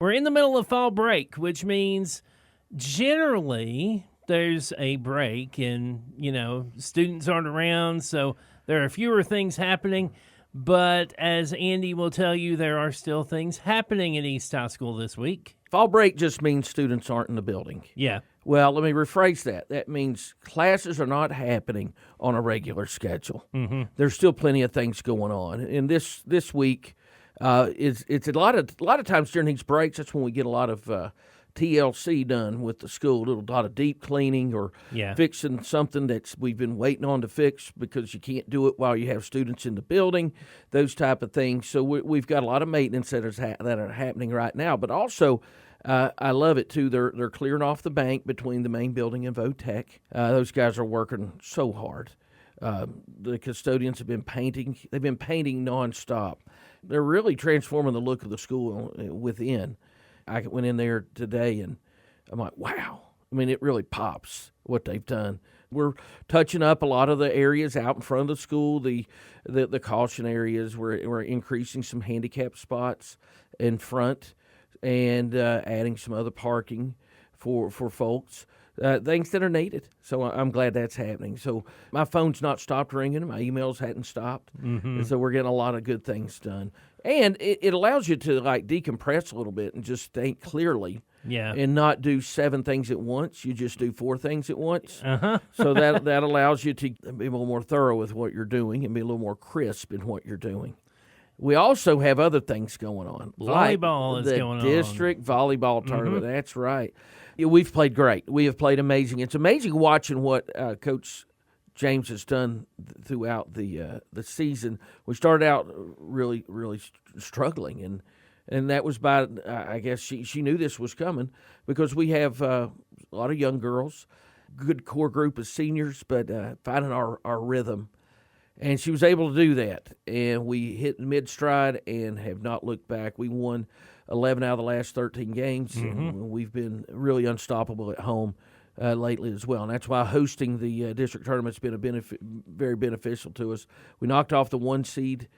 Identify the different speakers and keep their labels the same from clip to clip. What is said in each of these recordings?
Speaker 1: We're in the middle of fall break, which means generally there's a break and, students aren't around, so there are fewer things happening. But as Andy will tell you, there are still things happening at East High School this week.
Speaker 2: Fall break just means students aren't in the building.
Speaker 1: Yeah.
Speaker 2: Well, let me rephrase that. That means classes are not happening on a regular schedule.
Speaker 1: Mm-hmm.
Speaker 2: There's still plenty of things going on. And this week, it's a lot of times during these breaks, that's when we get a lot of TLC done with the school, a lot of deep cleaning or fixing something that we've been waiting on to fix because you can't do it while you have students in the building, those type of things. So we've got a lot of maintenance that are happening right now. But also, I love it, too. They're clearing off the bank between the main building and Votech. Those guys are working so hard. The custodians have been painting. They've been painting nonstop. They're really transforming the look of the school within. I went in there today, and I'm like, wow. I mean, it really pops what they've done. We're touching up a lot of the areas out in front of the school, the caution areas. We're increasing some handicap spots in front and adding some other parking for folks. Things that are needed. So I'm glad that's happening. So my phone's not stopped ringing. My emails hadn't stopped.
Speaker 1: Mm-hmm.
Speaker 2: And so we're getting a lot of good things done. And it allows you to, decompress a little bit and just think clearly.
Speaker 1: Yeah.
Speaker 2: And not do 7 things at once. You just do 4 things at once.
Speaker 1: Uh-huh.
Speaker 2: So that allows you to be a little more thorough with what you're doing and be a little more crisp in what you're doing. We also have other things going on.
Speaker 1: Volleyball is going on.
Speaker 2: The district volleyball tournament. Mm-hmm. That's right. Yeah, we've played great. We have played amazing. It's amazing watching what Coach James has done throughout the season. We started out really, really struggling, and that was by, I guess she knew this was coming because we have a lot of young girls, good core group of seniors, but finding our rhythm. And she was able to do that, and we hit mid-stride and have not looked back. We won 11 out of the last 13 games, and we've been really unstoppable at home lately as well. And that's why hosting the district tournament's been very beneficial to us. We knocked off the 1 seed,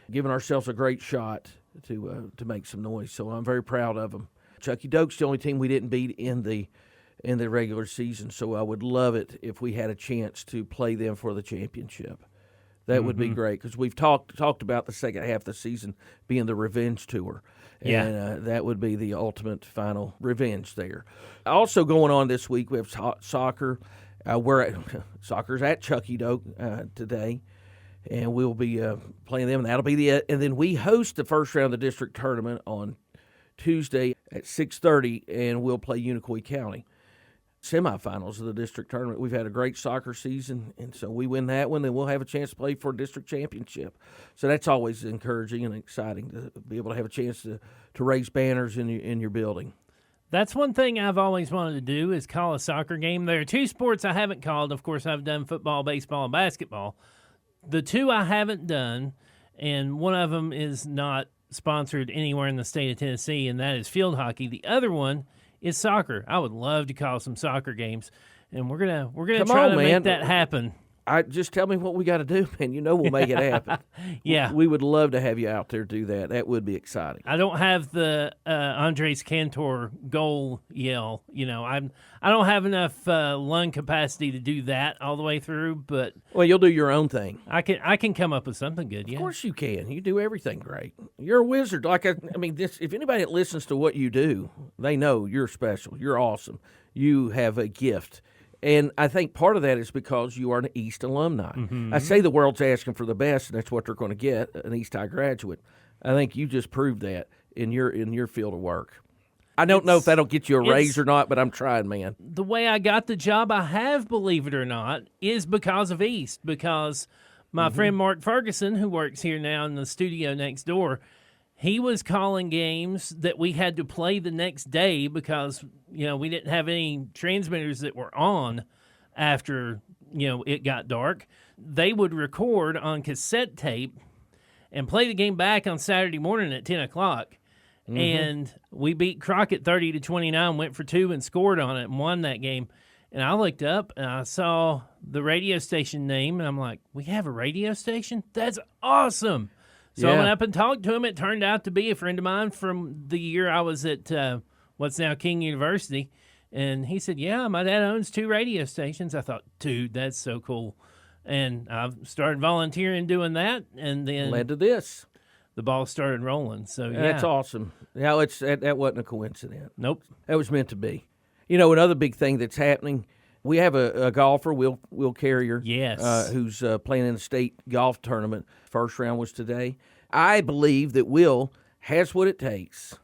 Speaker 2: giving ourselves a great shot to make some noise. So I'm very proud of them. Chucky Doak's the only team we didn't beat in the regular season, so I would love it if we had a chance to play them for the championship. That would be great because we've talked about the second half of the season being the revenge tour. And that would be the ultimate final revenge there. Also going on this week, we have soccer. Soccer's at Chucky Doak today, and we'll be playing them. And that'll be and then we host the first round of the district tournament on Tuesday at 6:30, and we'll play Unicoi County. Semifinals of the district tournament. We've had a great soccer season, and so we win that one, then we'll have a chance to play for a district championship. So that's always encouraging and exciting to be able to have a chance to raise banners in your building.
Speaker 1: That's one thing I've always wanted to do is call a soccer game. There are 2 sports I haven't called. Of course, I've done football, baseball, and basketball. The 2 I haven't done, and one of them is not sponsored anywhere in the state of Tennessee, and that is field hockey. The other one is soccer. I would love to call some soccer games, and we're gonna try to make that happen.
Speaker 2: Just tell me what we got to do, man. We'll make it happen.
Speaker 1: Yeah,
Speaker 2: we would love to have you out there do that. That would be exciting.
Speaker 1: I don't have the Andres Cantor goal yell. I don't have enough lung capacity to do that all the way through. But
Speaker 2: you'll do your own thing.
Speaker 1: I can come up with something good. Yeah,
Speaker 2: of course you can. You do everything great. You're a wizard. If anybody that listens to what you do, they know you're special. You're awesome. You have a gift. And I think part of that is because you are an East alumni. Mm-hmm. I say the world's asking for the best, and that's what they're going to get, an East High graduate. I think you just proved that in your field of work. I don't know if that'll get you a raise or not, but I'm trying, man.
Speaker 1: The way I got the job I have, believe it or not, is because of East, because my friend Mark Ferguson, who works here now in the studio next door, he was calling games that we had to play the next day because, we didn't have any transmitters that were on after, it got dark. They would record on cassette tape and play the game back on Saturday morning at 10 o'clock. Mm-hmm. And we beat Crockett 30-29, went for 2 and scored on it and won that game. And I looked up and I saw the radio station name, and I'm like, we have a radio station? That's awesome. So I went up and talked to him. It turned out to be a friend of mine from the year I was at what's now King University. And he said, yeah, my dad owns 2 radio stations. I thought, dude, that's so cool. And I started volunteering doing that. And then
Speaker 2: led to this.
Speaker 1: The ball started rolling. So, yeah.
Speaker 2: That's awesome. Yeah, that wasn't a coincidence.
Speaker 1: Nope.
Speaker 2: That was meant to be. You know, another big thing that's happening, we have a golfer, Will Carrier,
Speaker 1: yes,
Speaker 2: who's playing in the state golf tournament. First round was today. I believe that Will has what it takes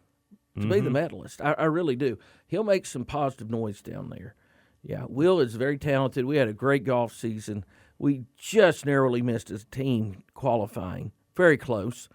Speaker 2: to be the medalist. I really do. He'll make some positive noise down there. Yeah, Will is very talented. We had a great golf season. We just narrowly missed his team qualifying. Very close.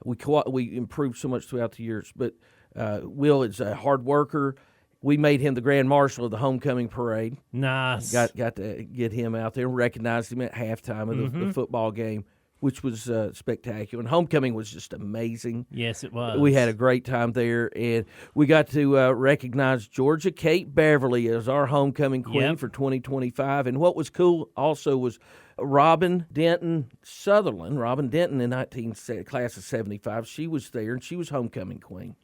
Speaker 2: We improved so much throughout the years. But Will is a hard worker. We made him the grand marshal of the homecoming parade.
Speaker 1: Nice.
Speaker 2: Got to get him out there and recognized him at halftime of the football game, which was spectacular. And homecoming was just amazing.
Speaker 1: Yes, it was.
Speaker 2: We had a great time there, and we got to recognize Georgia Kate Beverly as our homecoming queen for 2025. And what was cool also was Robin Denton Sutherland. Robin Denton in class of 75. She was there, and she was homecoming queen.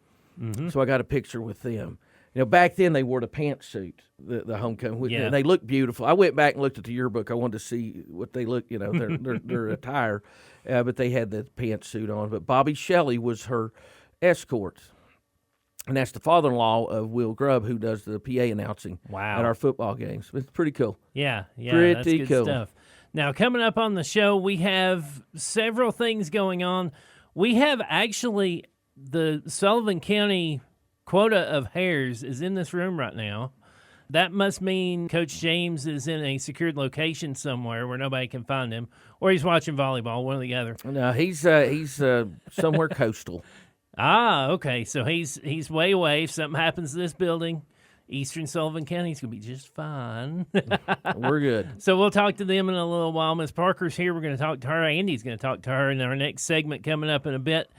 Speaker 2: So I got a picture with them. You know, back then they wore the pantsuit, the homecoming.
Speaker 1: Yeah.
Speaker 2: They looked beautiful. I went back and looked at the yearbook. I wanted to see what they look, you know, their attire. But they had the pantsuit on. But Bobby Shelley was her escort. And that's the father-in-law of Will Grubb, who does the PA announcing at our football games. It's pretty cool.
Speaker 1: Yeah,
Speaker 2: pretty
Speaker 1: that's good
Speaker 2: cool
Speaker 1: stuff. Now, coming up on the show, we have several things going on. We have actually the Sullivan County quota of hares is in this room right now. That must mean Coach James is in a secured location somewhere where nobody can find him, or he's watching volleyball, one or the other.
Speaker 2: No, he's somewhere coastal.
Speaker 1: Ah, okay. So he's way away. If something happens to this building, Eastern Sullivan County is going to be just fine.
Speaker 2: We're good.
Speaker 1: So we'll talk to them in a little while. Miss Parker's here. We're going to talk to her. Andy's going to talk to her in our next segment coming up in a bit.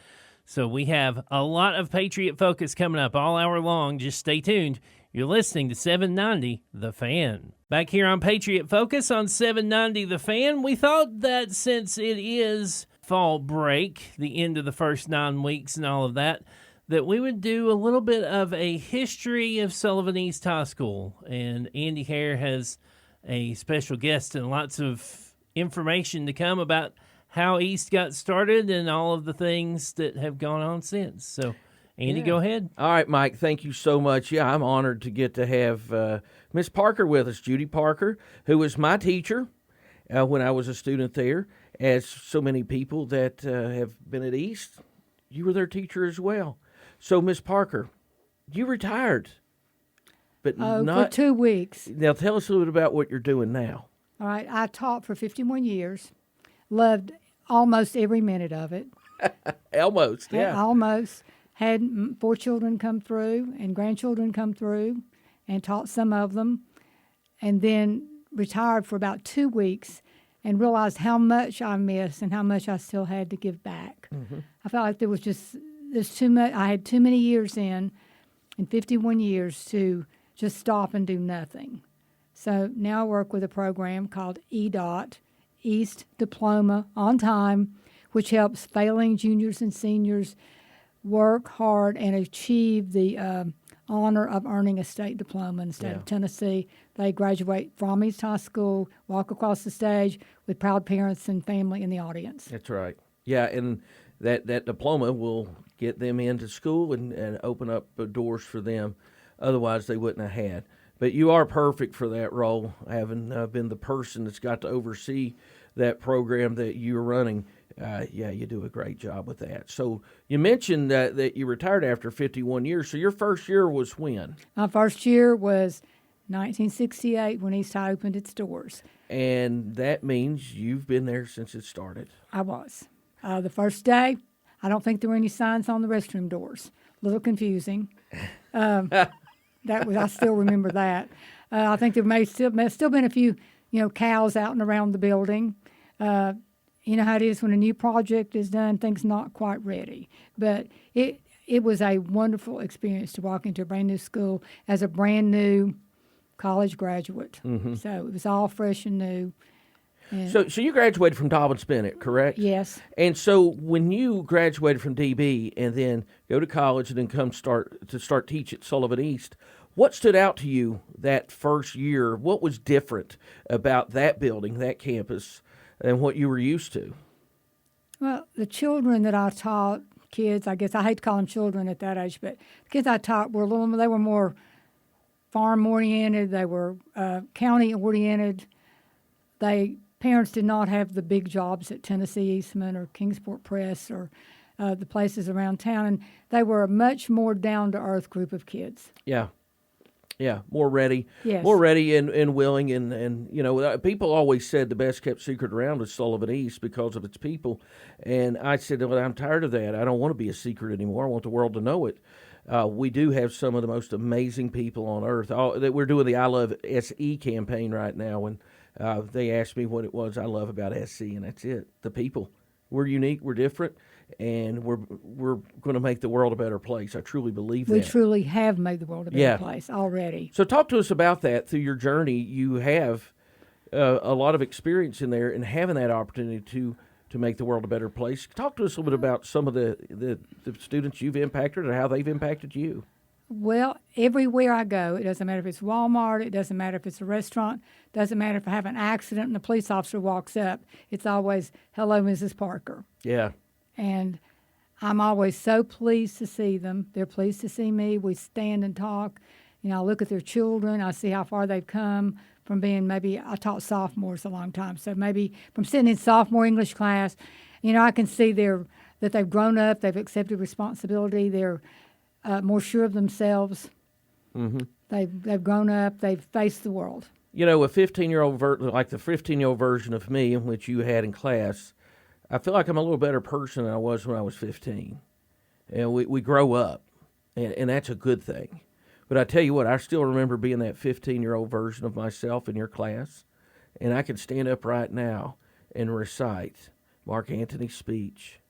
Speaker 1: So we have a lot of Patriot Focus coming up all hour long. Just stay tuned. You're listening to 790 The Fan. Back here on Patriot Focus on 790 The Fan, we thought that since it is fall break, the end of the first 9 weeks and all of that, that we would do a little bit of a history of Sullivan East High School. And Andy Hare has a special guest and lots of information to come about how East got started and all of the things that have gone on since. So, Andy, go ahead.
Speaker 2: All right, Mike, thank you so much. Yeah, I'm honored to get to have Miss Parker with us, Judy Parker, who was my teacher when I was a student there. As so many people that have been at East, you were their teacher as well. So, Miss Parker, you retired, but not
Speaker 3: for 2 weeks.
Speaker 2: Now, tell us a little bit about what you're doing now.
Speaker 3: All right, I taught for 51 years, loved almost every minute of it.
Speaker 2: Almost, yeah.
Speaker 3: Almost. Had 4 children come through and grandchildren come through and taught some of them, and then retired for about 2 weeks and realized how much I missed and how much I still had to give back. I felt like there's too much. I had too many years in 51 years to just stop and do nothing. So now I work with a program called EDOT, East Diploma on Time, which helps failing juniors and seniors work hard and achieve the honor of earning a state diploma in the state of Tennessee. They graduate from East High School, walk across the stage with proud parents and family in the audience.
Speaker 2: That's right. Yeah, and that diploma will get them into school and open up doors for them. Otherwise, they wouldn't have had. But you are perfect for that role, having been the person that's got to oversee that program that you're running. You do a great job with that. So you mentioned that you retired after 51 years. So your first year was when?
Speaker 3: My first year was 1968 when East High opened its doors.
Speaker 2: And that means you've been there since it started.
Speaker 3: I was. The first day, I don't think there were any signs on the restroom doors. A little confusing. I still remember that. I think there may still been a few, cows out and around the building. You know how it is when a new project is done, things not quite ready. But it was a wonderful experience to walk into a brand new school as a brand new college graduate. So it was all fresh and new. And
Speaker 2: So you graduated from Dobbins Bennett, correct?
Speaker 3: yes.
Speaker 2: And so when you graduated from DB and then go to college and then come start teach at Sullivan East, what stood out to you that first year? What was different about that building, that campus, than what you were used to?
Speaker 3: Well, the children that I taught, kids, I guess I hate to call them children at that age, but the kids I taught were they were more farm oriented. They were county oriented. Parents did not have the big jobs at Tennessee Eastman or Kingsport Press or the places around town, and they were a much more down to earth group of kids.
Speaker 2: Yeah. Yeah, more ready,
Speaker 3: Yes.
Speaker 2: more ready and willing, and people always said the best kept secret around was Sullivan East because of its people, and I said, well, I'm tired of that. I don't want to be a secret anymore. I want the world to know it. We do have some of the most amazing people on earth. We're doing the I Love SE campaign right now, and they asked me what it was I love about SE, and that's it. The people. We're unique. We're different. And we're going to make the world a better place. I truly believe
Speaker 3: We
Speaker 2: that.
Speaker 3: truly have made the world a better
Speaker 2: Yeah.
Speaker 3: place already.
Speaker 2: So talk to us about that. Through your journey, you have a lot of experience in there and having that opportunity to make the world a better place. Talk to us a little bit about some of the students you've impacted and how they've impacted you.
Speaker 3: Well, everywhere I go, it doesn't matter if it's Walmart, it doesn't matter if it's a restaurant, doesn't matter if I have an accident and a police officer walks up, it's always, hello, Mrs. Parker.
Speaker 2: Yeah.
Speaker 3: And I'm always so pleased to see them. They're pleased to see me. We stand and talk. I look at their children. I see how far they've come from being I taught sophomores a long time. So maybe from sitting in sophomore English class, I can see that they've grown up, they've accepted responsibility, they're more sure of themselves.
Speaker 2: Mm-hmm.
Speaker 3: They've grown up, they've faced the world.
Speaker 2: A 15-year-old like the 15-year-old version of me, in which you had in class, I feel like I'm a little better person than I was when I was 15. And we grow up, and that's a good thing. But I tell you what, I still remember being that 15-year-old version of myself in your class, and I can stand up right now and recite Mark Antony's speech.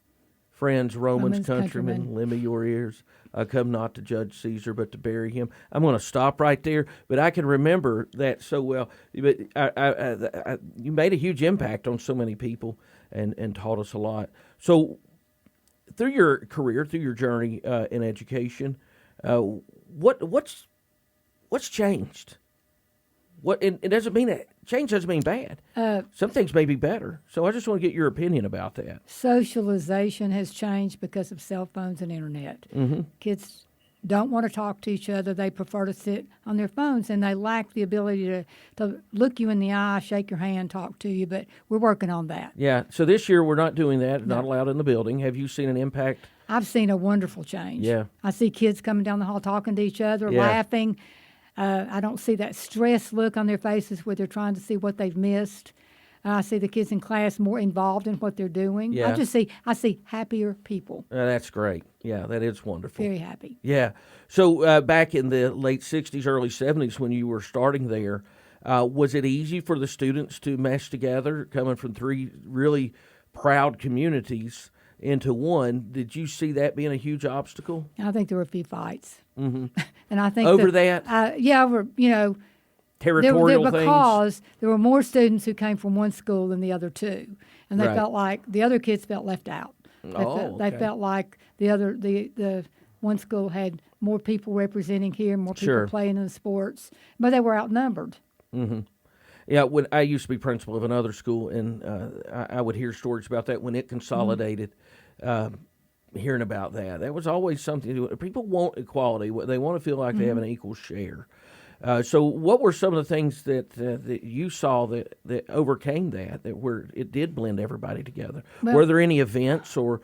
Speaker 2: Friends, Romans, countrymen, lend me your ears. I come not to judge Caesar, but to bury him. I'm going to stop right there, but I can remember that so well. But you made a huge impact on so many people and taught us a lot. So through your career, through your journey in education, what's changed? It doesn't mean that change doesn't mean bad. Some things may be better. So I just want to get your opinion about that.
Speaker 3: Socialization has changed because of cell phones and internet.
Speaker 2: Mm-hmm.
Speaker 3: Kids don't want to talk to each other. They prefer to sit on their phones, and they lack the ability to look you in the eye, shake your hand, talk to you. But we're working on that.
Speaker 2: Yeah. So this year we're not doing that.
Speaker 3: No.
Speaker 2: Not allowed in the building. Have you seen an impact?
Speaker 3: I've seen a wonderful change.
Speaker 2: Yeah.
Speaker 3: I see kids coming down the hall talking to each other,
Speaker 2: Yeah.
Speaker 3: laughing. I don't see that stressed look on their faces where they're trying to see what they've missed. I see the kids in class more involved in what they're doing.
Speaker 2: Yeah.
Speaker 3: I see happier people.
Speaker 2: That's great. Yeah, that is wonderful.
Speaker 3: Very happy.
Speaker 2: Yeah. So back in the late 60s, early 70s when you were starting there, was it easy for the students to mesh together, coming from three really proud communities into one? Did you see that being a huge obstacle?
Speaker 3: I think there were a few fights.
Speaker 2: Mm-hmm.
Speaker 3: And I think
Speaker 2: Over that?
Speaker 3: Yeah, over,
Speaker 2: Territorial things?
Speaker 3: because there were more students who came from one school than the other two, and they
Speaker 2: Right.
Speaker 3: felt like the other kids felt left out. They felt like the one school had more people representing here, more people
Speaker 2: Sure.
Speaker 3: playing in the sports, but they were outnumbered.
Speaker 2: Mm-hmm. Yeah, when I used to be principal of another school, and I would hear stories about that when it consolidated. Hearing about that was always something. People want equality. They want to feel like they have an equal share. So, what were some of the things that you saw that overcame that where it did blend everybody together?
Speaker 3: Well,
Speaker 2: were there any events or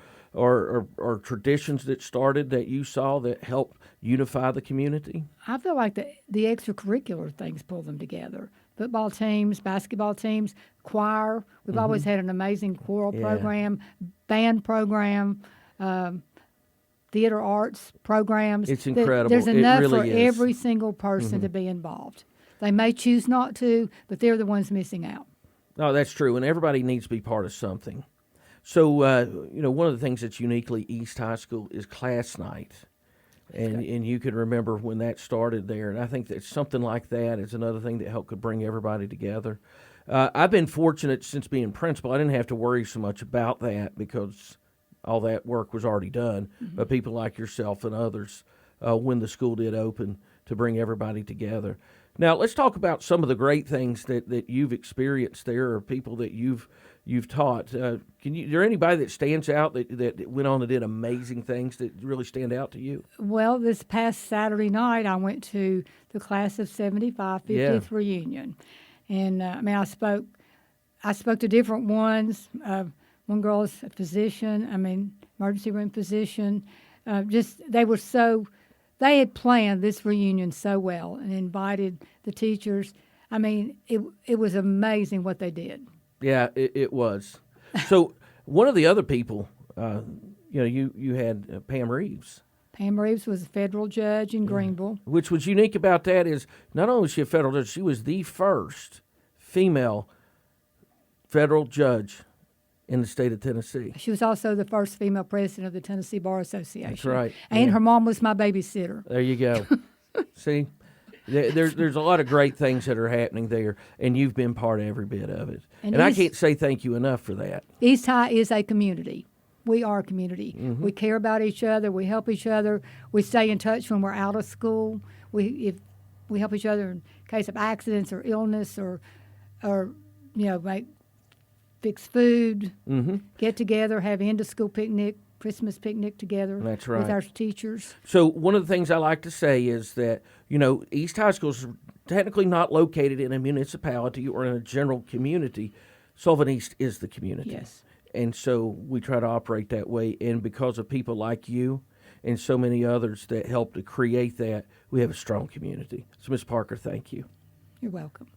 Speaker 2: traditions that started that you saw that helped unify the community?
Speaker 3: I feel like the extracurricular things pull them together. Football teams, basketball teams, choir. We've always had an amazing choral program, band program, theater arts programs.
Speaker 2: It's incredible.
Speaker 3: There's
Speaker 2: It
Speaker 3: enough
Speaker 2: really
Speaker 3: for
Speaker 2: is.
Speaker 3: every single person to be involved. They may choose not to, but they're the ones missing out.
Speaker 2: No, that's true, and everybody needs to be part of something. So, one of the things that's uniquely East High School is class night. And you can remember when that started there, and I think that something like that is another thing that could bring everybody together. I've been fortunate since being principal. I didn't have to worry so much about that because all that work was already done. But people like yourself and others, when the school did open, to bring everybody together. Now, let's talk about some of the great things that you've experienced there, or people that you've taught. Is there anybody that stands out that went on and did amazing things that really stand out to you?
Speaker 3: Well, this past Saturday night, I went to the class of 75 50th reunion, and I spoke to different ones. One girl's a physician. Emergency room physician. They had planned this reunion so well and invited the teachers. It was amazing what they did.
Speaker 2: Yeah, it was. So one of the other people, you had Pam Reeves.
Speaker 3: Pam Reeves was a federal judge in Greenville.
Speaker 2: Which was unique about that is not only was she a federal judge, she was the first female federal judge in the state of Tennessee.
Speaker 3: She was also the first female president of the Tennessee Bar Association.
Speaker 2: That's right.
Speaker 3: And her mom was my babysitter.
Speaker 2: There you go. See? There's a lot of great things that are happening there, and you've been part of every bit of it. And I can't say thank you enough for that.
Speaker 3: East High is a community. We are a community. We care about each other. We help each other. We stay in touch when we're out of school. We help each other in case of accidents or illness or fix food, get together, have end-of-school picnic, Christmas picnic together.
Speaker 2: That's right.
Speaker 3: With our teachers.
Speaker 2: So one of the things I like to say is that, East High School is technically not located in a municipality or in a general community. Sullivan East is the community.
Speaker 3: Yes.
Speaker 2: And so we try to operate that way. And because of people like you and so many others that help to create that, we have a strong community. So, Ms. Parker, thank you.
Speaker 3: You're welcome.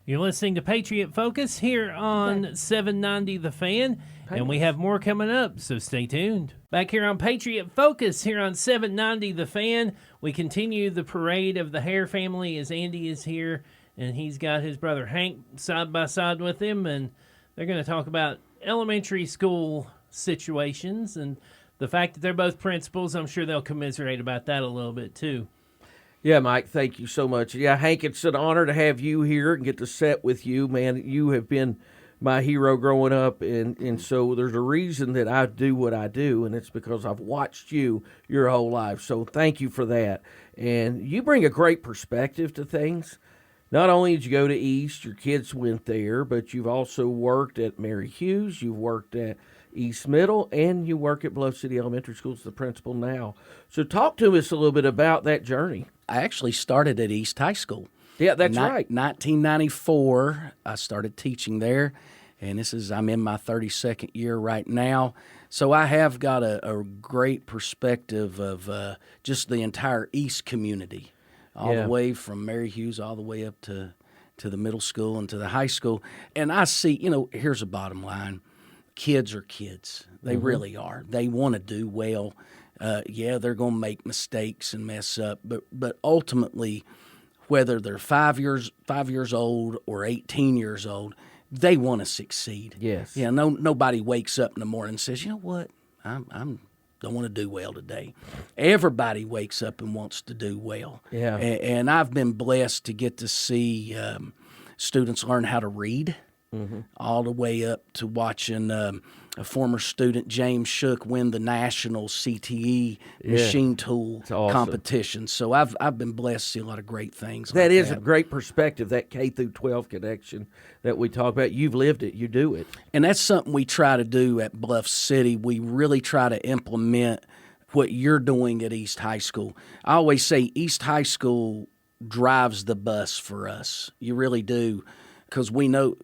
Speaker 1: You're listening to Patriot Focus here on 790 The Fan, and we have more coming up, so stay tuned. Back here on Patriot Focus here on 790 The Fan, we continue the parade of the Hare family as Andy is here, and he's got his brother Hank side by side with him, and they're going to talk about elementary school situations and the fact that they're both principals. I'm sure they'll commiserate about that a little bit too.
Speaker 2: Yeah, Mike, thank you so much. Yeah, Hank, it's an honor to have you here and get to sit with you. Man, you have been my hero growing up, and so there's a reason that I do what I do, and it's because I've watched you your whole life. So thank you for that. And you bring a great perspective to things. Not only did you go to East, your kids went there, but you've also worked at Mary Hughes, you've worked at East Middle, and you work at Bluff City Elementary School as the principal now. So talk to us a little bit about that journey.
Speaker 4: I actually started at East High School.
Speaker 2: Yeah, that's right.
Speaker 4: 1994, I started teaching there, and I'm in my 32nd year right now. So I have got a great perspective of just the entire East community, all the way from Mary Hughes all the way up to the middle school and to the high school. And I see, here's the bottom line. Kids are kids. They really are. They want to do well. They're going to make mistakes and mess up, but ultimately, whether they're 5 years old or 18 years old, they want to succeed.
Speaker 2: Yes.
Speaker 4: Yeah. Nobody wakes up in the morning and says, "You know what? I don't want to do well today." Everybody wakes up and wants to do well.
Speaker 2: Yeah.
Speaker 4: And I've been blessed to get to see students learn how to read. All the way up to watching a former student, James Shook, win the national CTE machine tool competition. So I've been blessed to see a lot of great things.
Speaker 2: That is a great perspective, that K through 12 connection that we talk about. You've lived it. You do it.
Speaker 4: And that's something we try to do at Bluff City. We really try to implement what you're doing at East High School. I always say East High School drives the bus for us. You really do, because we know,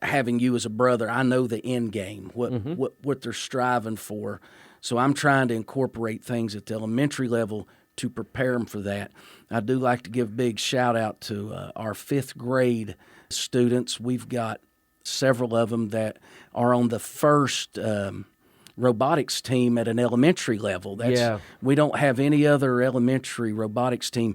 Speaker 4: having you as a brother, I know the end game, what they're striving for. So I'm trying to incorporate things at the elementary level to prepare them for that. I do like to give a big shout out to our 5th grade students. We've got several of them that are on the first robotics team at an elementary level. We don't have any other elementary robotics team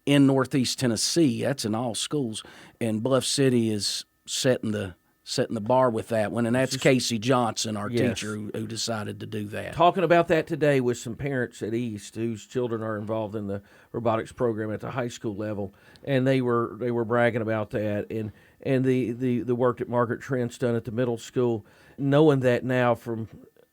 Speaker 4: in Northeast Tennessee. That's in all schools. And Bluff City is setting the setting the bar with that one, and that's Casey Johnson, our
Speaker 2: Yes.
Speaker 4: teacher, who decided to do that.
Speaker 2: Talking about that today with some parents at East whose children are involved in the robotics program at the high school level, and they were bragging about that and the work that Margaret Trent's done at the middle school, knowing that now from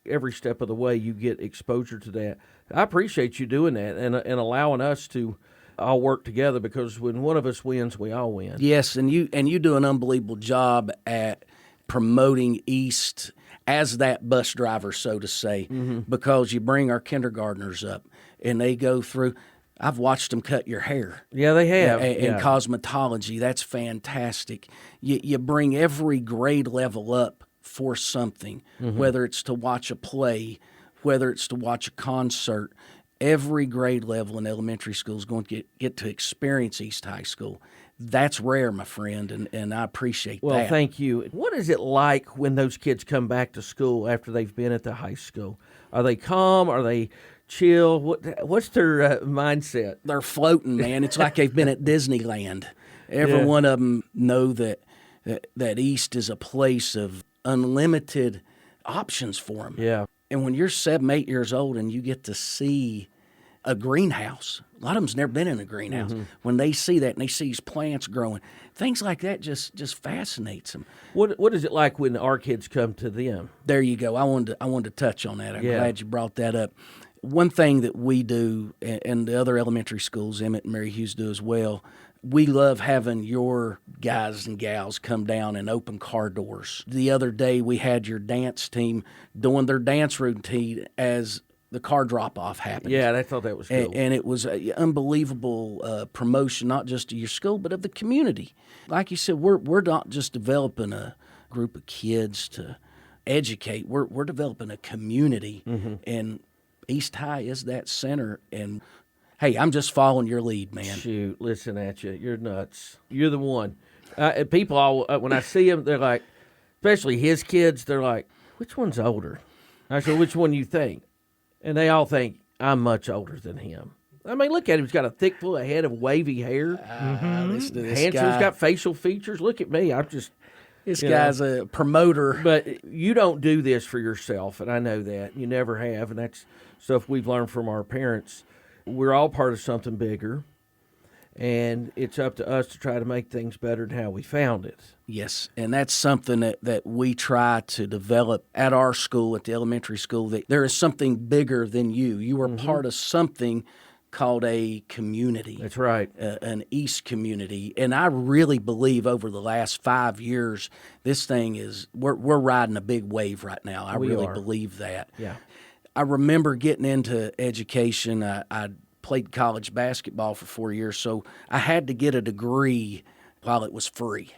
Speaker 2: every step of the way you get exposure to that. I appreciate you doing that and allowing us to all work together, because when one of us wins, we all win.
Speaker 4: Yes, and you do an unbelievable job at promoting East as that bus driver, so to say, because you bring our kindergartners up and they go through. I've watched them cut your hair.
Speaker 2: Yeah, they have.
Speaker 4: In cosmetology, that's fantastic. You bring every grade level up for something, whether it's to watch a play, whether it's to watch a concert. Every grade level in elementary school is going to get to experience East High School. That's rare, my friend, and I appreciate that.
Speaker 2: Well, thank you. What is it like when those kids come back to school after they've been at the high school? Are they calm? Are they chill? What's their mindset?
Speaker 4: They're floating, man. It's like they've been at Disneyland. Every one of them know that East is a place of unlimited options for them.
Speaker 2: Yeah.
Speaker 4: And when you're 7, 8 years old and you get to see a greenhouse, a lot of them's never been in a greenhouse. When they see that and they see these plants growing, things like that just fascinates them.
Speaker 2: What is it like when our kids come to them?
Speaker 4: There you go. I wanted to touch on that. I'm glad you brought that up. One thing that we do, and the other elementary schools, Emmett and Mary Hughes do as well, we love having your guys and gals come down and open car doors. The other day we had your dance team doing their dance routine as the car drop-off happened.
Speaker 2: Yeah, I thought that was cool.
Speaker 4: And it was an unbelievable promotion, not just of your school, but of the community. Like you said, we're not just developing a group of kids to educate. We're developing a community, and East High is that center. And hey, I'm just following your lead, man.
Speaker 2: Shoot, listen at you. You're nuts. You're the one. People, all when I see them, they're like, especially his kids, they're like, which one's older? I said, which one you think? And they all think, I'm much older than him. I mean, look at him. He's got a thick, full head of wavy hair.
Speaker 4: Listen to this
Speaker 2: Handsome.
Speaker 4: guy.
Speaker 2: He's got facial features. Look at me. I'm just...
Speaker 4: This guy's a promoter.
Speaker 2: But you don't do this for yourself, and I know that. You never have, and that's stuff we've learned from our parents. We're all part of something bigger, and it's up to us to try to make things better than how we found it.
Speaker 4: Yes, and that's something that we try to develop at our school, at the elementary school, that there is something bigger than you. You are part of something called a community.
Speaker 2: That's right.
Speaker 4: An East community. And I really believe over the last 5 years, this thing is, we're riding a big wave right now. I really believe that.
Speaker 2: Yeah.
Speaker 4: I remember getting into education. I played college basketball for 4 years, so I had to get a degree while it was free.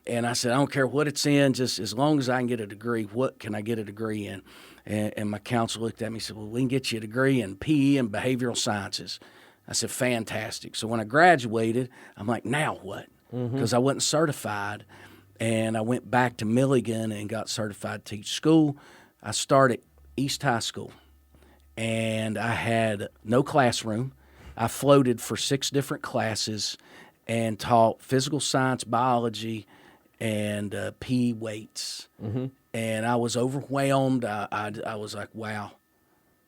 Speaker 4: And I said, I don't care what it's in, just as long as I can get a degree, what can I get a degree in? And my counselor looked at me and said, well, we can get you a degree in PE and behavioral sciences. I said, fantastic. So when I graduated, I'm like, now what? Because I wasn't certified. And I went back to Milligan and got certified to teach school. I started East High School, and I had no classroom. I floated for 6 different classes and taught physical science, biology, and PE weights. And I was overwhelmed. I was like, wow,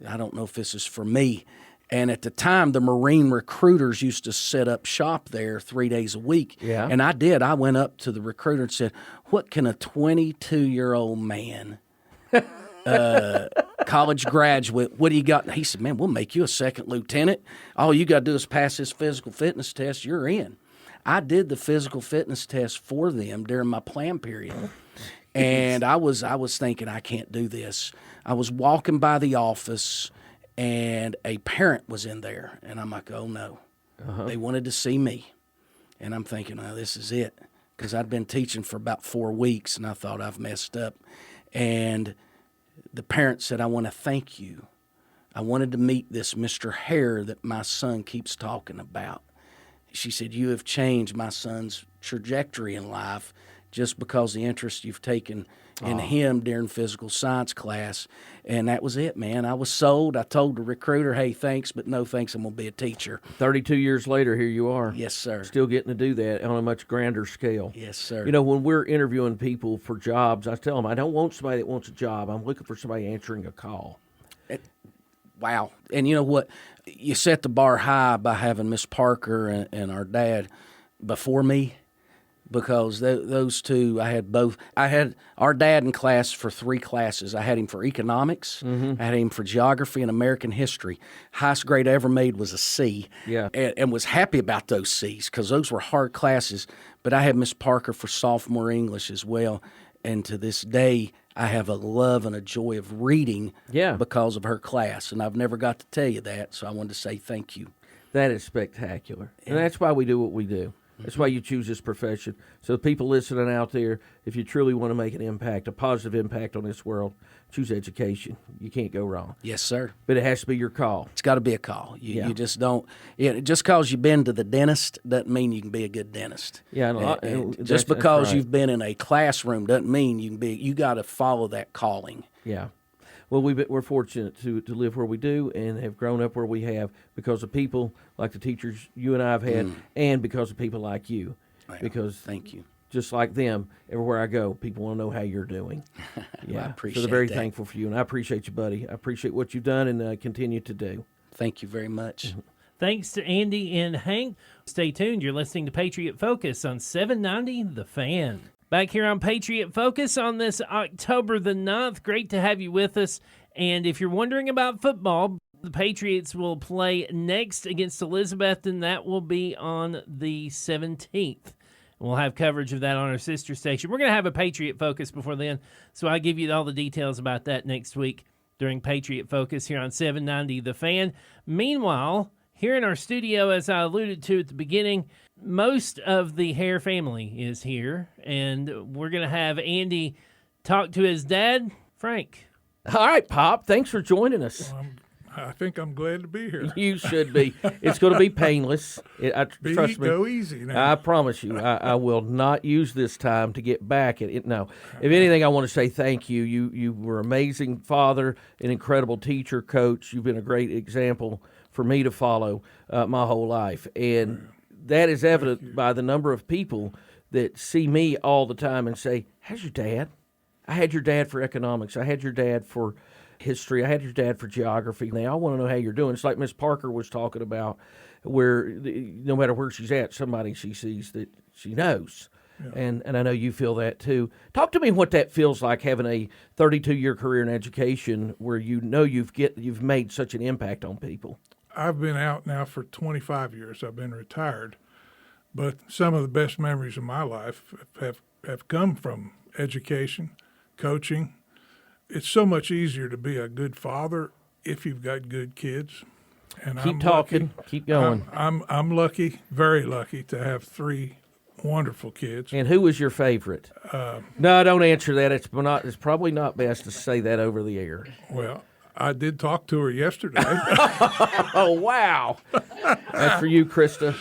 Speaker 4: I don't know if this is for me. And at the time, the Marine recruiters used to set up shop there 3 days a week.
Speaker 2: Yeah.
Speaker 4: And I did. I went up to the recruiter and said, what can a 22-year-old man, college graduate, what do you got? And he said, man, we'll make you a second lieutenant. All you got to do is pass this physical fitness test. You're in. I did the physical fitness test for them during my plan period. And I was thinking, I can't do this. I was walking by the office, and a parent was in there. And I'm like, oh, no. They wanted to see me. And I'm thinking, oh, this is it. Because I'd been teaching for about 4 weeks, and I thought I've messed up. And the parent said, I want to thank you. I wanted to meet this Mr. Hare that my son keeps talking about. She said, you have changed my son's trajectory in life. just because the interest you've taken in him during physical science class. And that was it, man. I was sold. I told the recruiter, hey, thanks, but no thanks, I'm going to be a teacher.
Speaker 2: 32 years later, here you are.
Speaker 4: Yes, sir.
Speaker 2: Still getting to do that on a much grander scale.
Speaker 4: Yes, sir.
Speaker 2: You know, when we're interviewing people for jobs, I tell them, I don't want somebody that wants a job. I'm looking for somebody answering a call.
Speaker 4: Wow. And you know what? You set the bar high by having Miss Parker and our dad before me, because those two, I had both. I had our dad in class for 3 classes. I had him for economics, I had him for geography and American history. Highest grade I ever made was a C.
Speaker 2: Yeah.
Speaker 4: And was happy about those C's because those were hard classes. But I had Miss Parker for sophomore English as well. And to this day, I have a love and a joy of reading because of her class. And I've never got to tell you that, so I wanted to say thank you.
Speaker 2: That is spectacular. And that's why we do what we do. That's why you choose this profession. So the people listening out there, if you truly want to make an impact, a positive impact on this world, choose education. You can't go wrong.
Speaker 4: Yes, sir.
Speaker 2: But it has to be your call.
Speaker 4: It's got to be a call. You just don't. Just because you've been to the dentist doesn't mean you can be a good dentist.
Speaker 2: Yeah,
Speaker 4: just because you've been in a classroom doesn't mean you can be. You got to follow that calling.
Speaker 2: Yeah. Well, we're fortunate to live where we do and have grown up where we have because of people like the teachers you and I have had, and because of people like you.
Speaker 4: Well,
Speaker 2: because
Speaker 4: thank you.
Speaker 2: Just like them, everywhere I go, people want to know how you're doing. Yeah,
Speaker 4: well, I appreciate
Speaker 2: so they're very
Speaker 4: that.
Speaker 2: thankful for you, and I appreciate you, buddy. I appreciate what you've done and continue to do.
Speaker 4: Thank you very much.
Speaker 1: Thanks to Andy and Hank. Stay tuned. You're listening to Patriot Focus on 790 The Fan. Back here on Patriot Focus on this October the 9th. Great to have you with us. And if you're wondering about football, the Patriots will play next against Elizabeth, and that will be on the 17th. We'll have coverage of that on our sister station. We're going to have a Patriot Focus before then, so I'll give you all the details about that next week during Patriot Focus here on 790 The Fan. Meanwhile, here in our studio, as I alluded to at the beginning, most of the Hare family is here, and we're going to have Andy talk to his dad, Frank.
Speaker 2: All right, Pop, thanks for joining us.
Speaker 5: I think I'm glad to be here.
Speaker 2: You should be. It's going to be painless. Trust me.
Speaker 5: Go easy now.
Speaker 2: I promise you, I will not use this time to get back at it. No. If anything, I want to say thank you. You were an amazing father, an incredible teacher, coach. You've been a great example for me to follow my whole life. And that is evident by the number of people that see me all the time and say, how's your dad? I had your dad for economics. I had your dad for history. I had your dad for geography. They all want to know how you're doing. It's like Miss Parker was talking about, where no matter where she's at, somebody she sees that she knows. Yeah. And I know you feel that too. Talk to me what that feels like, having a 32-year career in education where you know you've made such an impact on people.
Speaker 5: I've been out now for 25 years. I've been retired. But some of the best memories of my life have come from education, coaching. It's so much easier to be a good father if you've got good kids. And
Speaker 2: keep talking, keep going.
Speaker 5: I'm lucky, very lucky, to have 3 wonderful kids.
Speaker 2: And who was your favorite? No, don't answer that. It's probably not best to say that over the air.
Speaker 5: Well, I did talk to her yesterday.
Speaker 2: Oh, wow. That's for you, Krista.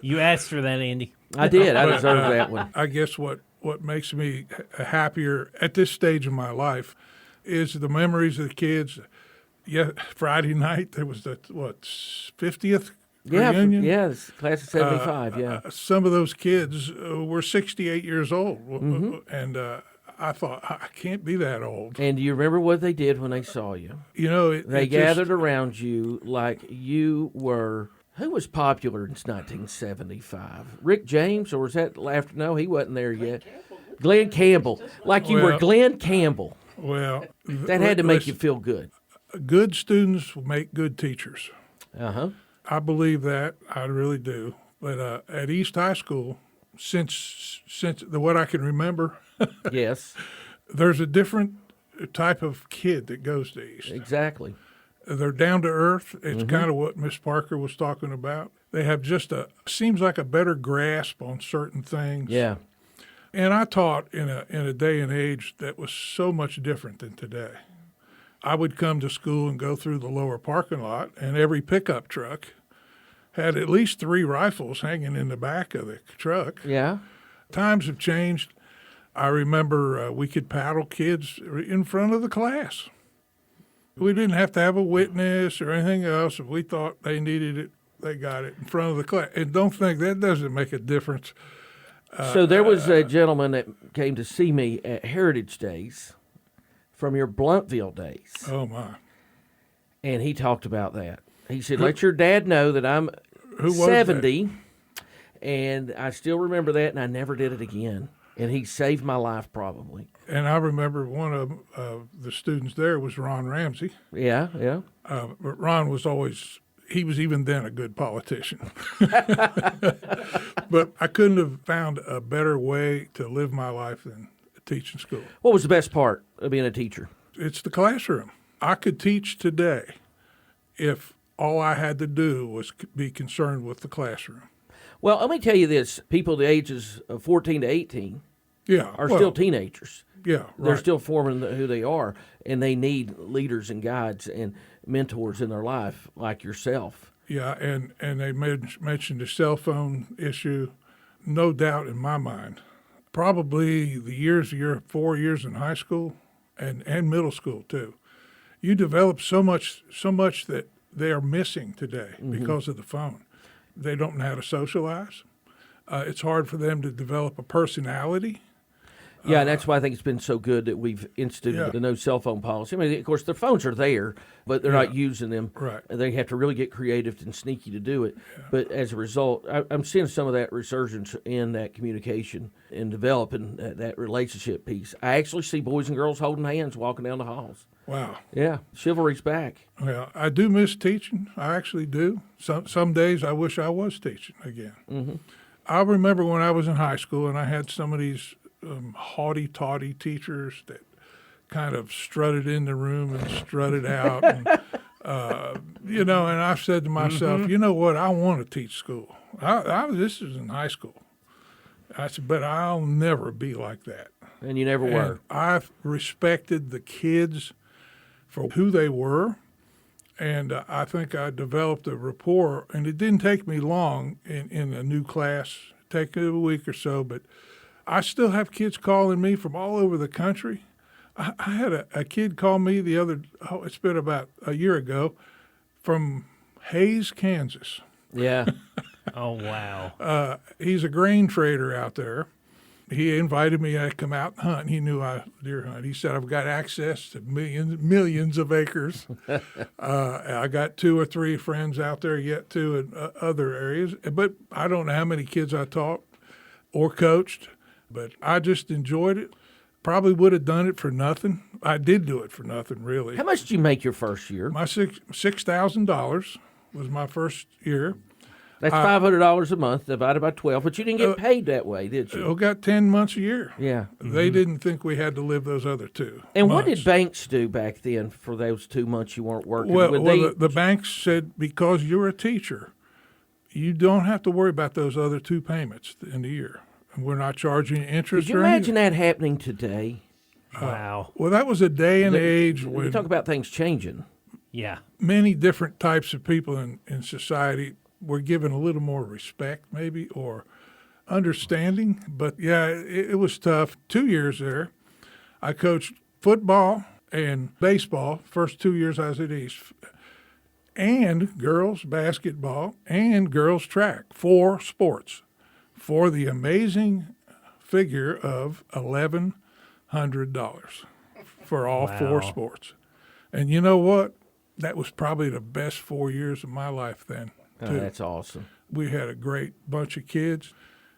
Speaker 1: You asked for that, Andy.
Speaker 2: I did. I deserve that one.
Speaker 5: I guess what makes me happier at this stage of my life is the memories of the kids. Yeah, Friday night there was the 50th reunion.
Speaker 2: Yeah, class of 75.
Speaker 5: Some of those kids were 68 years old, and I thought, I can't be that old.
Speaker 2: And do you remember what they did when they saw you?
Speaker 5: You know,
Speaker 2: they gathered around you like you were. Who was popular in 1975? Rick James, or was that after? No, he wasn't there yet. Glenn Campbell. Like you were Glenn Campbell.
Speaker 5: Well,
Speaker 2: that had to make you feel good.
Speaker 5: Good students will make good teachers.
Speaker 2: Uh-huh.
Speaker 5: I believe that. I really do. But at East High School, since what I can remember,
Speaker 2: yes,
Speaker 5: there's a different type of kid that goes to East.
Speaker 2: Exactly.
Speaker 5: They're down to earth. It's kind of what Miss Parker was talking about. They have just seems like a better grasp on certain things.
Speaker 2: Yeah.
Speaker 5: And I taught in a day and age that was so much different than today. I would come to school and go through the lower parking lot, and every pickup truck had at least 3 rifles hanging in the back of the truck.
Speaker 2: Yeah.
Speaker 5: Times have changed. I remember we could paddle kids in front of the class. We didn't have to have a witness or anything else. If we thought they needed it, they got it in front of the class. And don't think that doesn't make a difference.
Speaker 2: So there was a gentleman that came to see me at Heritage Days from your Bluntville days,
Speaker 5: Oh, my.
Speaker 2: and he talked about that. He said, let your dad know that I'm
Speaker 5: Who was
Speaker 2: 70, and I still remember that, and I never did it again. And he saved my life probably.
Speaker 5: And I remember one of the students there was Ron Ramsey.
Speaker 2: Yeah, yeah.
Speaker 5: But Ron was always, he was even then a good politician. But I couldn't have found a better way to live my life than teaching school.
Speaker 2: What was the best part of being a teacher?
Speaker 5: It's the classroom. I could teach today if all I had to do was be concerned with the classroom.
Speaker 2: Well, let me tell you this. People the ages of 14 to 18
Speaker 5: Yeah.
Speaker 2: are
Speaker 5: well,
Speaker 2: still teenagers.
Speaker 5: Yeah,
Speaker 2: They're
Speaker 5: right.
Speaker 2: still forming who they are, and they need leaders and guides and mentors in their life like yourself.
Speaker 5: Yeah, and they mentioned the cell phone issue. No doubt in my mind. Probably the your 4 years in high school and middle school too. You develop so much that they are missing today because of the phone. They don't know how to socialize. It's hard for them to develop a personality.
Speaker 2: Yeah, and that's why I think it's been so good that we've instituted
Speaker 5: Yeah.
Speaker 2: the no cell phone policy. I mean, of course, their phones are there, but they're not using them.
Speaker 5: Right.
Speaker 2: They have to really get creative and sneaky to do it. Yeah. But as a result, I'm seeing some of that resurgence in that communication and developing that relationship piece. I actually see boys and girls holding hands walking down the halls.
Speaker 5: Wow.
Speaker 2: Yeah, chivalry's back.
Speaker 5: Well, I do miss teaching. I actually do. Some days I wish I was teaching again. Mm-hmm. I remember when I was in high school and I had some of these haughty-taughty teachers that kind of strutted in the room and strutted out. And, and I said to myself, you know what, I want to teach school. This is in high school. I said, but I'll never be like that.
Speaker 2: And you never were.
Speaker 5: And I respected the kids for who they were, and I think I developed a rapport, and it didn't take me long in a new class, take a week or so, but I still have kids calling me from all over the country. I had a kid call me it's been about a year ago, from Hayes, Kansas.
Speaker 2: Yeah.
Speaker 1: Oh, wow.
Speaker 5: He's a grain trader out there. He invited me to come out and hunt. He knew I deer hunt. He said, I've got access to millions of acres. I got 2 or 3 friends out there yet, too, in other areas. But I don't know how many kids I taught or coached. But I just enjoyed it. Probably would have done it for nothing. I did do it for nothing, really.
Speaker 2: How much did you make your first year?
Speaker 5: My $6,000 was my first year.
Speaker 2: That's $500 a month divided by 12, but you didn't get paid that way, did you?
Speaker 5: I got 10 months a year.
Speaker 2: Yeah.
Speaker 5: They didn't think we had to live those other 2
Speaker 2: And
Speaker 5: months.
Speaker 2: what did banks do back then for those 2 months you weren't working?
Speaker 5: Well, the banks said, because you're a teacher, you don't have to worry about those other 2 payments in the year. We're not charging interest.
Speaker 2: Could you imagine that happening today?
Speaker 1: Wow.
Speaker 5: Well, that was a day and age
Speaker 2: You
Speaker 5: when
Speaker 2: talk about things changing.
Speaker 1: Yeah.
Speaker 5: many different types of people in society were given a little more respect, maybe, or understanding. But yeah, it was tough. 2 years there, I coached football and baseball. First 2 years I was at East, and girls basketball and girls track. 4 sports, for the amazing figure of $1,100 for all 4 sports. And you know what? That was probably the best 4 years of my life then, too.
Speaker 2: Oh, that's awesome.
Speaker 5: We had a great bunch of kids.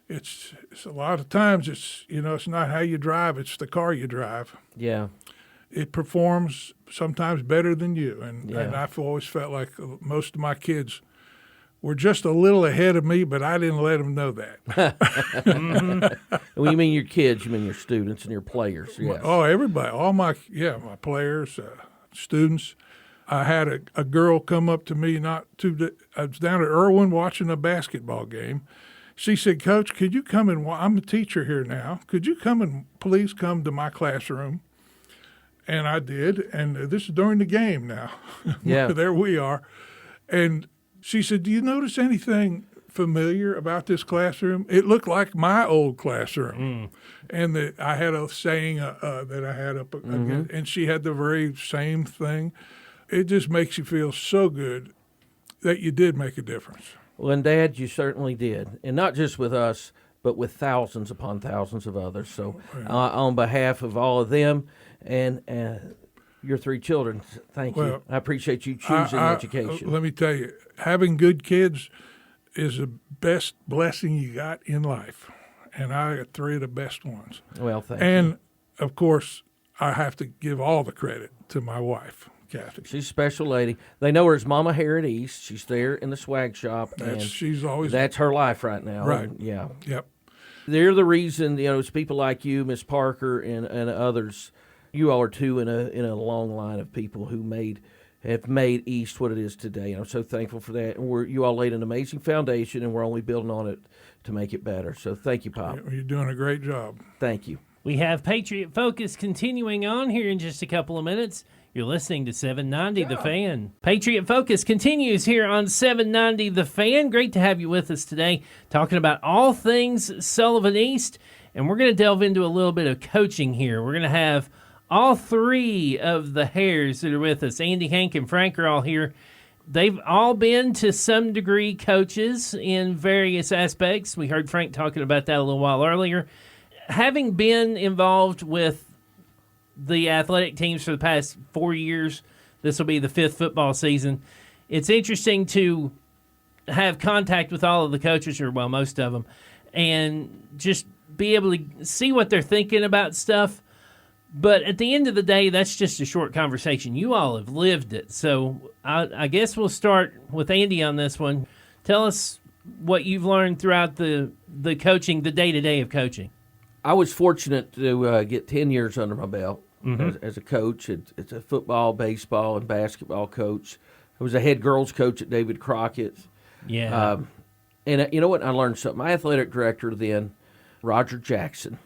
Speaker 5: It's a lot of times it's not how you drive, it's the car you drive.
Speaker 2: Yeah.
Speaker 5: It performs sometimes better than you. And
Speaker 2: Yeah.
Speaker 5: I've always felt like most of my kids were just a little ahead of me, but I didn't let them know that.
Speaker 2: When you mean your kids, you mean your students and your players. Yes.
Speaker 5: Oh, everybody, all my players, students. I had a girl come up to me I was down at Irwin watching a basketball game. She said, "Coach, could you come and I'm a teacher here now. Could you please come to my classroom?" And I did, and this is during the game now.
Speaker 2: Yeah.
Speaker 5: There we are. And she said, "Do you notice anything familiar about this classroom. It looked like my old classroom. And I had a saying that I had up against, and she had the very same thing. It just makes you feel so good that you did make a difference.
Speaker 2: Well, and Dad, you certainly did. And not just with us, but with thousands upon thousands of others. So on behalf of all of them and your 3 children, thank you. I appreciate you choosing education.
Speaker 5: Let me tell you, having good kids is the best blessing you got in life. And I got 3 of the best ones.
Speaker 2: Well, thank you.
Speaker 5: And, of course, I have to give all the credit to my wife, Kathy.
Speaker 2: She's a special lady. They know her as Mama Hare at East. She's there in the swag shop. That's her life right now.
Speaker 5: Right.
Speaker 2: And, yeah.
Speaker 5: Yep.
Speaker 2: They're the reason, it's people like you, Miss Parker, and others. You all are 2 in a long line of people who have made East what it is today. And I'm so thankful for that. And you all laid an amazing foundation, and we're only building on it to make it better. So thank you, Pop.
Speaker 5: You're doing a great job.
Speaker 2: Thank you.
Speaker 1: We have Patriot Focus continuing on here in just a couple of minutes. You're listening to 790 The Fan. Patriot Focus continues here on 790 The Fan. Great to have you with us today, talking about all things Sullivan East. And we're going to delve into a little bit of coaching here. We're going to have all 3 of the Hares that are with us. Andy, Hank, and Frank are all here. They've all been, to some degree, coaches in various aspects. We heard Frank talking about that a little while earlier. Having been involved with the athletic teams for the past 4 years, this will be the 5th football season, it's interesting to have contact with all of the coaches, or, well, most of them, and just be able to see what they're thinking about stuff. But at the end of the day, that's just a short conversation. You all have lived it. So I guess we'll start with Andy on this one. Tell us what you've learned throughout the coaching, the day-to-day of coaching.
Speaker 2: I was fortunate to get 10 years under my belt as a coach. It's a football, baseball, and basketball coach. I was a head girls coach at David Crockett.
Speaker 1: Yeah.
Speaker 2: And you know what? I learned something. My athletic director then, Roger Jackson.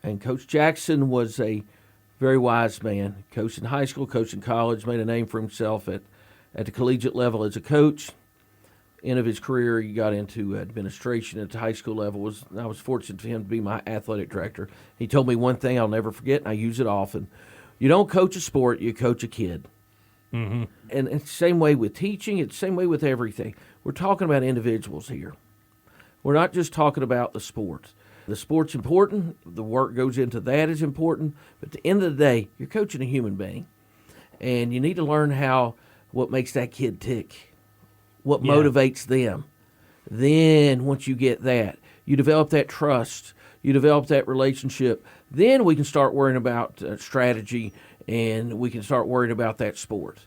Speaker 2: And Coach Jackson was a very wise man. Coached in high school, coached in college, made a name for himself at the collegiate level as a coach. End of his career, he got into administration at the high school level. I was fortunate for him to be my athletic director. He told me one thing I'll never forget, and I use it often. You don't coach a sport, you coach a kid. And it's the same way with teaching. It's the same way with everything. We're talking about individuals here. We're not just talking about the sport. The sport's important. The work goes into that is important. But at the end of the day, you're coaching a human being. And you need to learn what makes that kid tick, what motivates them. Then once you get that, you develop that trust, you develop that relationship. Then we can start worrying about strategy, and we can start worrying about that sport.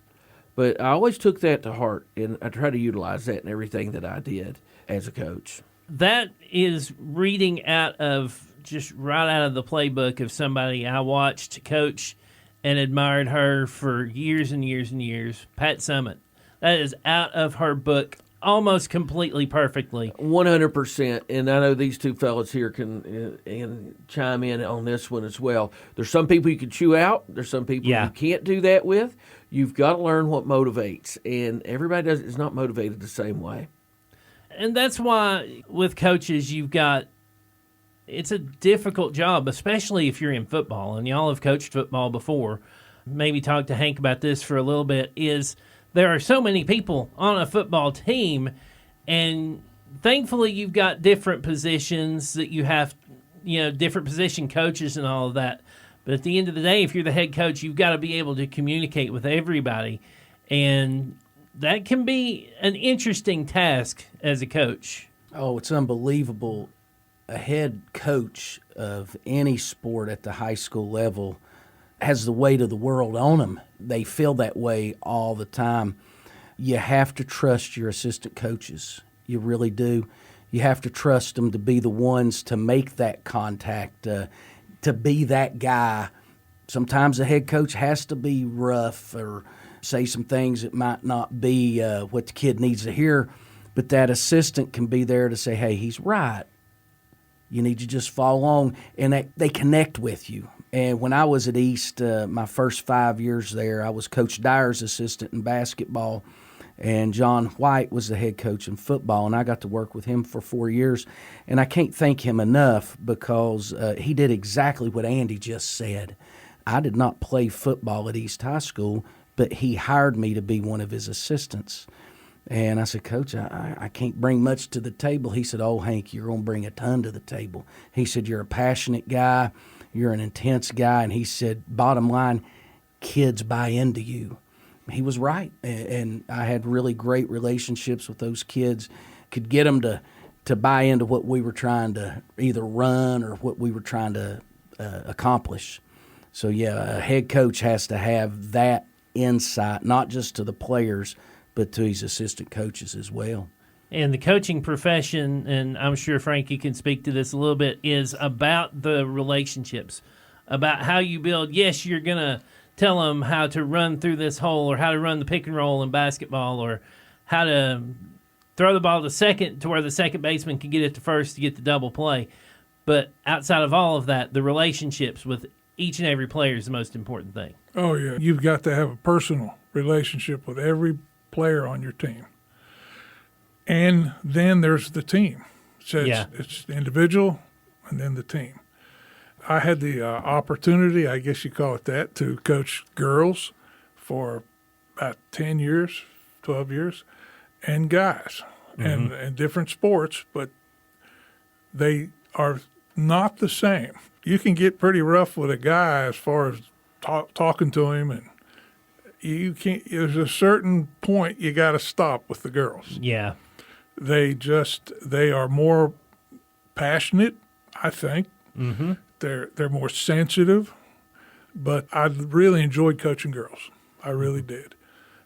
Speaker 2: But I always took that to heart, and I try to utilize that in everything that I did as a coach.
Speaker 1: That is reading out of just right out of the playbook of somebody I watched coach and admired her for years and years and years, Pat Summit. That is out of her book almost completely perfectly.
Speaker 2: 100%. And I know these 2 fellas here can chime in on this one as well. There's some people you can chew out. There's some people you can't do that with. You've got to learn what motivates. And everybody is not motivated the same way.
Speaker 1: And that's why with coaches, it's a difficult job, especially if you're in football. And y'all have coached football before. Maybe talk to Hank about this for a little bit, is there are so many people on a football team, and thankfully you've got different positions that you have, different position coaches and all of that. But at the end of the day, if you're the head coach, you've got to be able to communicate with everybody. And that can be an interesting task as a coach.
Speaker 4: Oh, it's unbelievable. A head coach of any sport at the high school level has the weight of the world on them. They feel that way all the time. You have to trust your assistant coaches. You really do. You have to trust them to be the ones to make that contact, to be that guy. Sometimes the head coach has to be rough or say some things that might not be what the kid needs to hear, but that assistant can be there to say, hey, he's right. You need to just follow along, and they connect with you. And when I was at East, my first 5 years there, I was Coach Dyer's assistant in basketball, And John White was the head coach in football, and I got to work with him for 4 years. And I can't thank him enough because he did exactly what Andy just said. I did not play football at East High School, but he hired me to be one of his assistants. And I said, Coach, I can't bring much to the table. He said, oh, Hank, you're going to bring a ton to the table. He said, you're a passionate guy. You're an intense guy. And he said, bottom line, kids buy into you. He was right. And I had really great relationships with those kids, could get them to buy into what we were trying to either run or what we were trying to accomplish. So, yeah, a head coach has to have that insight, not just to the players, but to his assistant coaches as well.
Speaker 1: And the coaching profession, and I'm sure Frankie can speak to this a little bit, is about the relationships, about how you build. Yes, you're going to tell them how to run through this hole or how to run the pick and roll in basketball or how to throw the ball to second to where the second baseman can get it to first to get the double play. But outside of all of that, the relationships with each and every player is the most important thing.
Speaker 5: Oh, yeah. You've got to have a personal relationship with every player on your team. And then there's the team. So it's the individual and then the team. I had the opportunity, I guess you call it that, to coach girls for about 10 years, 12 years, and guys, and different sports, but they are not the same. You can get pretty rough with a guy as far as talking to him, and you can't. There's a certain point you got to stop with the girls.
Speaker 1: Yeah,
Speaker 5: they are more passionate, I think.
Speaker 1: Mm-hmm.
Speaker 5: They're more sensitive, but I really enjoyed coaching girls. I really did.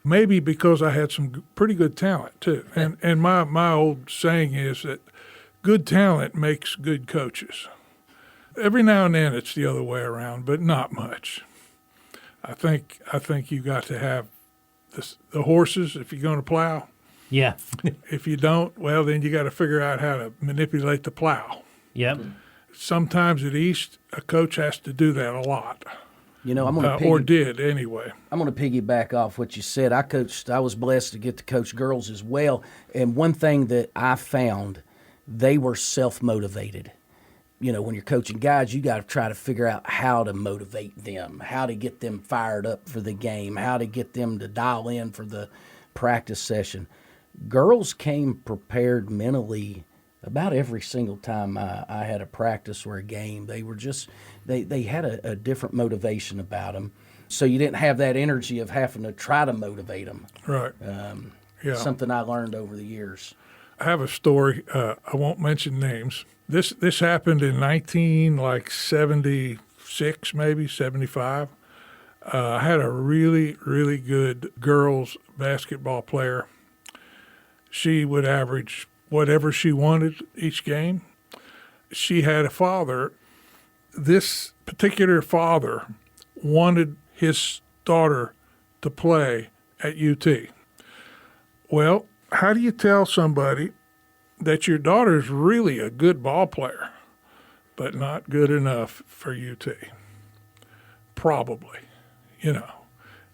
Speaker 5: Maybe because I had some pretty good talent too. And my old saying is that good talent makes good coaches. Every now and then it's the other way around, but not much. I think you got to have the horses if you're going to plow.
Speaker 1: Yeah.
Speaker 5: If you don't, well, then you got to figure out how to manipulate the plow.
Speaker 1: Yep.
Speaker 5: Sometimes at East, a coach has to do that a lot.
Speaker 4: You know, I'm going to
Speaker 5: or did anyway.
Speaker 4: I'm going to piggyback off what you said. I was blessed to get to coach girls as well. And one thing that I found, they were self-motivated. You know, when you're coaching guys, you got to try to figure out how to motivate them, how to get them fired up for the game, how to get them to dial in for the practice session. Girls came prepared mentally about every single time I had a practice or a game. They were just, they had a different motivation about them. So you didn't have that energy of having to try to motivate them.
Speaker 5: Right.
Speaker 4: Something I learned over the years.
Speaker 5: I have a story. I won't mention names. This happened in 1976, maybe 75. I had a really, really good girls basketball player. She would average whatever she wanted each game. She had a father. This particular father wanted his daughter to play at UT. Well, how do you tell somebody that your daughter's really a good ball player, but not good enough for UT? Probably,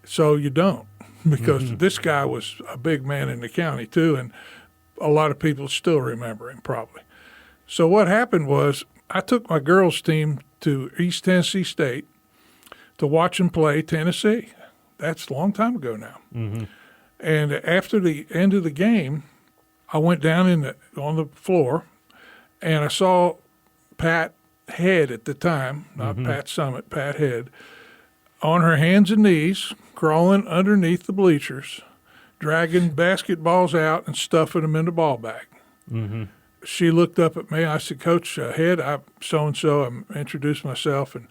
Speaker 5: So you don't, because this guy was a big man in the county too, and a lot of people still remember him probably. So what happened was I took my girls' team to East Tennessee State to watch them play Tennessee. That's a long time ago now. Mm-hmm. And after the end of the game, I went down on the floor, and I saw Pat Head at the time, not Pat Summit, Pat Head, on her hands and knees, crawling underneath the bleachers, dragging basketballs out and stuffing them in the ball bag. Mm-hmm. She looked up at me. I said, Coach Head, I'm so-and-so. I introduced myself, and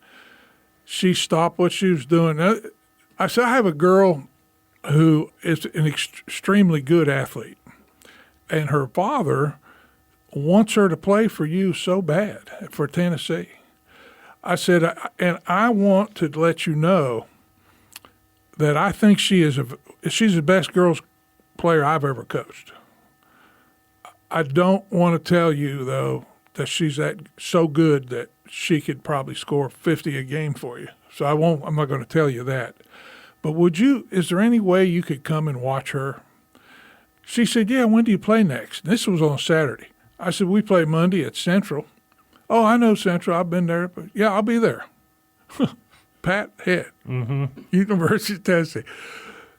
Speaker 5: she stopped what she was doing. I said, I have a girl who is an extremely good athlete, and her father wants her to play for you so bad, for Tennessee. I said, I want to let you know that I think she's the best girls player I've ever coached. I don't want to tell you, though, that she's so good that she could probably score 50 a game for you. So I'm not going to tell you that. But is there any way you could come and watch her? She said, yeah, when do you play next? And this was on Saturday. I said, we play Monday at Central. Oh, I know Central. I've been there. But yeah, I'll be there. Pat Head, University of Tennessee.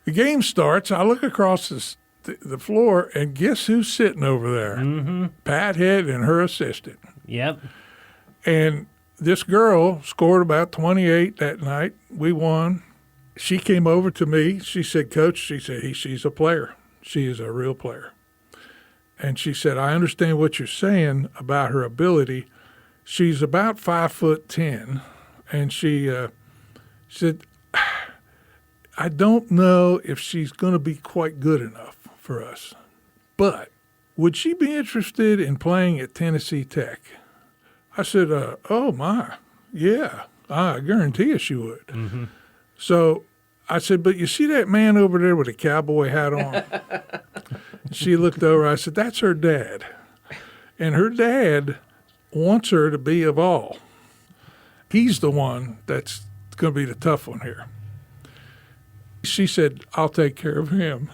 Speaker 5: The game starts. I look across the floor, and guess who's sitting over there? Pat Head and her assistant.
Speaker 1: Yep.
Speaker 5: And this girl scored about 28 that night. We won. She came over to me. She said, Coach, she's a player. She is a real player. And she said, I understand what you're saying about her ability. She's about 5'10", and she said, I don't know if she's going to be quite good enough for us, but would she be interested in playing at Tennessee Tech? I said, oh, my, yeah, I guarantee you she would. So I said, but you see that man over there with a cowboy hat on? She looked over. I said, that's her dad. And her dad wants her to be a Vol. He's the one that's going to be the tough one here. She said, I'll take care of him.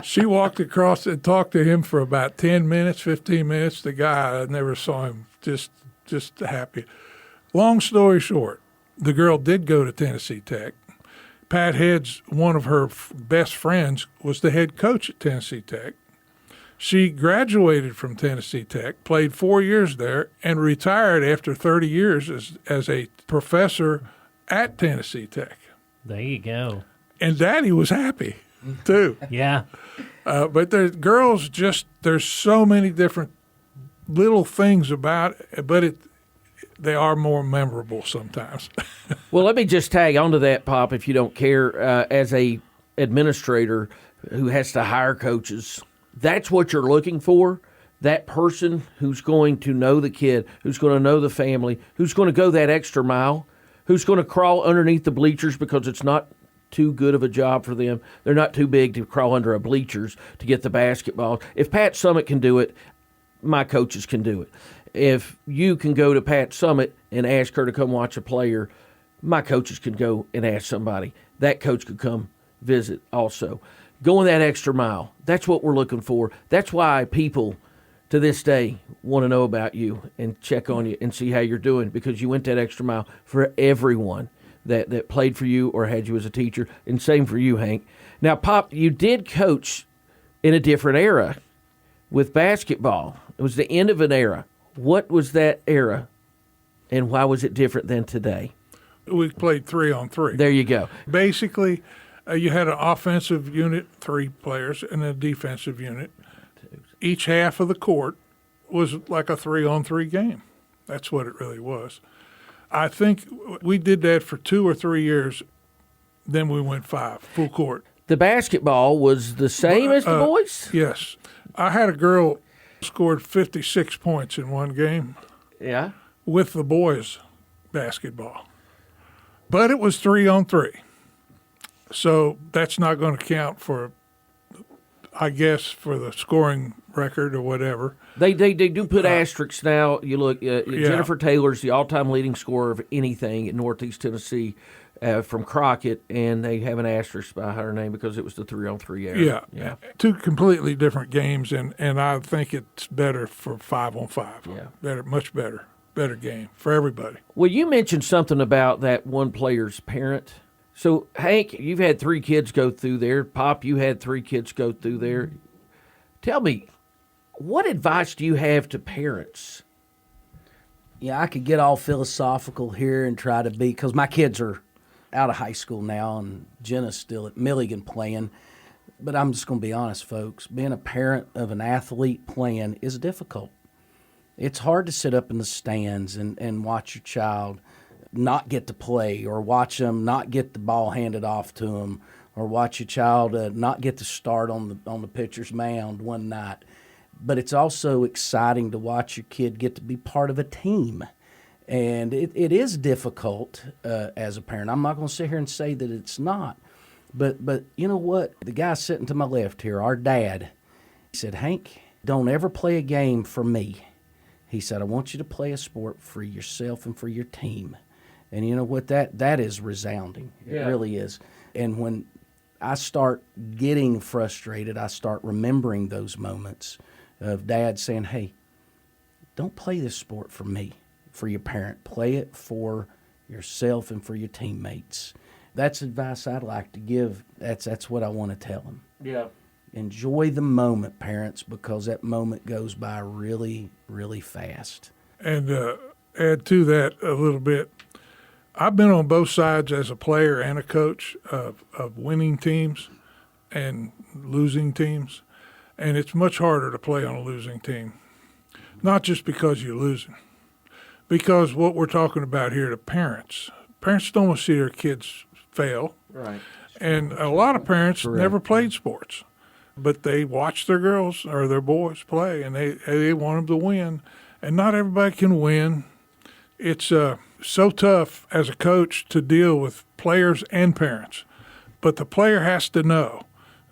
Speaker 5: She walked across and talked to him for about 10 minutes, 15 minutes. The guy, I never saw him just happy. Long story short, the girl did go to Tennessee Tech. Pat Head's one of her best friends was the head coach at Tennessee Tech. She graduated from Tennessee Tech, played 4 years there, and retired after 30 years as a professor at Tennessee Tech.
Speaker 1: There you go.
Speaker 5: And Daddy was happy, too.
Speaker 1: Yeah.
Speaker 5: But the girls there's so many different little things about it, but they are more memorable sometimes.
Speaker 2: Well, let me just tag onto that, Pop, if you don't care. As a administrator who has to hire coaches, that's what you're looking for. That person who's going to know the kid, who's going to know the family, who's going to go that extra mile, who's going to crawl underneath the bleachers because it's not too good of a job for them. They're not too big to crawl under a bleachers to get the basketball. If Pat Summitt can do it, my coaches can do it. If you can go to Pat Summitt and ask her to come watch a player, my coaches can go and ask somebody. That coach could come visit also. Going that extra mile, that's what we're looking for. That's why people to this day want to know about you and check on you and see how you're doing, because you went that extra mile for everyone that played for you or had you as a teacher, and same for you, Hank. Now, Pop, you did coach in a different era with basketball. It was the end of an era. What was that era, and why was it different than today?
Speaker 5: We played 3-on-3.
Speaker 2: There you go.
Speaker 5: Basically, you had an offensive unit, 3 players, and a defensive unit. Each half of the court was like a 3-on-3 game. That's what it really was. I think we did that for 2 or 3 years. Then we went 5, full court.
Speaker 2: The basketball was the same as the boys?
Speaker 5: Yes. I had a girl scored 56 points in one game.
Speaker 2: Yeah.
Speaker 5: With the boys' basketball. But it was 3-on-3. So that's not going to count for, I guess, for the scoring record or whatever.
Speaker 2: They do put asterisks now. You look, Jennifer Taylor's the all-time leading scorer of anything in Northeast Tennessee from Crockett, and they have an asterisk by her name because it was the 3-on-3 era.
Speaker 5: Yeah. 2 completely different games, and I think it's better for 5-on-5.
Speaker 2: Yeah.
Speaker 5: Better, much better. Better game for everybody.
Speaker 2: Well, you mentioned something about that one player's parent. So, Hank, you've had 3 kids go through there. Pop, you had 3 kids go through there. Tell me, what advice do you have to parents?
Speaker 4: Yeah, I could get all philosophical here and try to be, because my kids are out of high school now, and Jenna's still at Milligan playing. But I'm just going to be honest, folks. Being a parent of an athlete playing is difficult. It's hard to sit up in the stands and watch your child not get to play, or watch them not get the ball handed off to them, or watch your child not get to start on the pitcher's mound one night. But it's also exciting to watch your kid get to be part of a team. And it is difficult as a parent. I'm not going to sit here and say that it's not. But you know what? The guy sitting to my left here, our dad, he said, Hank, don't ever play a game for me. He said, I want you to play a sport for yourself and for your team. And you know what? That is resounding. It really is. And when I start getting frustrated. I start remembering those moments of Dad saying, hey, don't play this sport for me, for your parent. Play it for yourself and for your teammates. That's advice I'd like to give. That's what I want to tell them.
Speaker 2: Yeah.
Speaker 4: Enjoy the moment, parents, because that moment goes by really, really fast.
Speaker 5: And add to that a little bit, I've been on both sides as a player and a coach of winning teams and losing teams. And it's much harder to play on a losing team, not just because you're losing. Because what we're talking about here, the parents don't want to see their kids fail.
Speaker 2: Right.
Speaker 5: And a lot of parents
Speaker 2: Correct.
Speaker 5: never played sports, but they watch their girls or their boys play, and they want them to win. And not everybody can win. It's so tough as a coach to deal with players and parents. But the player has to know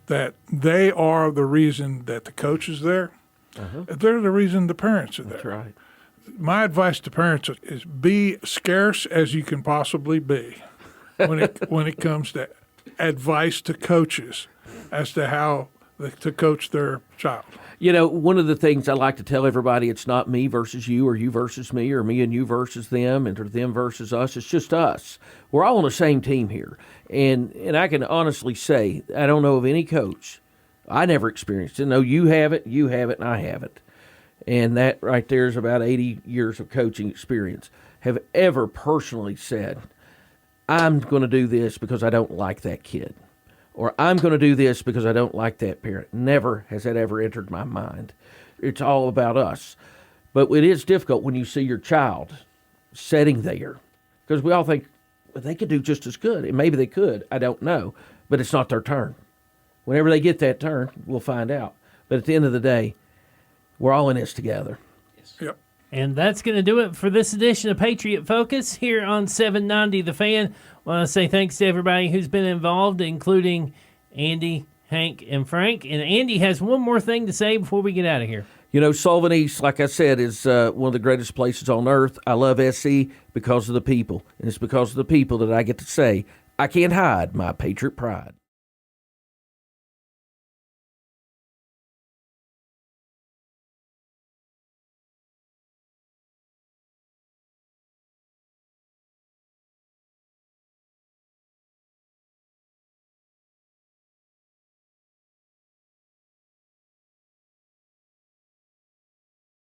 Speaker 5: that they are the reason that the coach is there. They're the reason the parents are there.
Speaker 2: That's right.
Speaker 5: My advice to parents is be scarce as you can possibly be when it comes to advice to coaches as to how to coach their child.
Speaker 2: You know, one of the things I like to tell everybody, it's not me versus you or you versus me or me and you versus them and or them versus us. It's just us. We're all on the same team here. And I can honestly say, I don't know of any coach. I never experienced it. No, you have it, and I have it. And that right there is about 80 years of coaching experience. Have ever personally said, I'm going to do this because I don't like that kid. Or I'm going to do this because I don't like that parent. Never has that ever entered my mind. It's all about us. But it is difficult when you see your child sitting there, because we all think, well, they could do just as good. And maybe they could. I don't know. But it's not their turn. Whenever they get that turn, we'll find out. But at the end of the day, we're all in this together.
Speaker 5: Yep.
Speaker 1: And that's going to do it for this edition of Patriot Focus here on 790 The Fan. I want to say thanks to everybody who's been involved, including Andy, Hank, and Frank. And Andy has one more thing to say before we get out of here.
Speaker 2: You know, Sullivan East, like I said, is one of the greatest places on earth. I love SC because of the people. And it's because of the people that I get to say I can't hide my Patriot pride.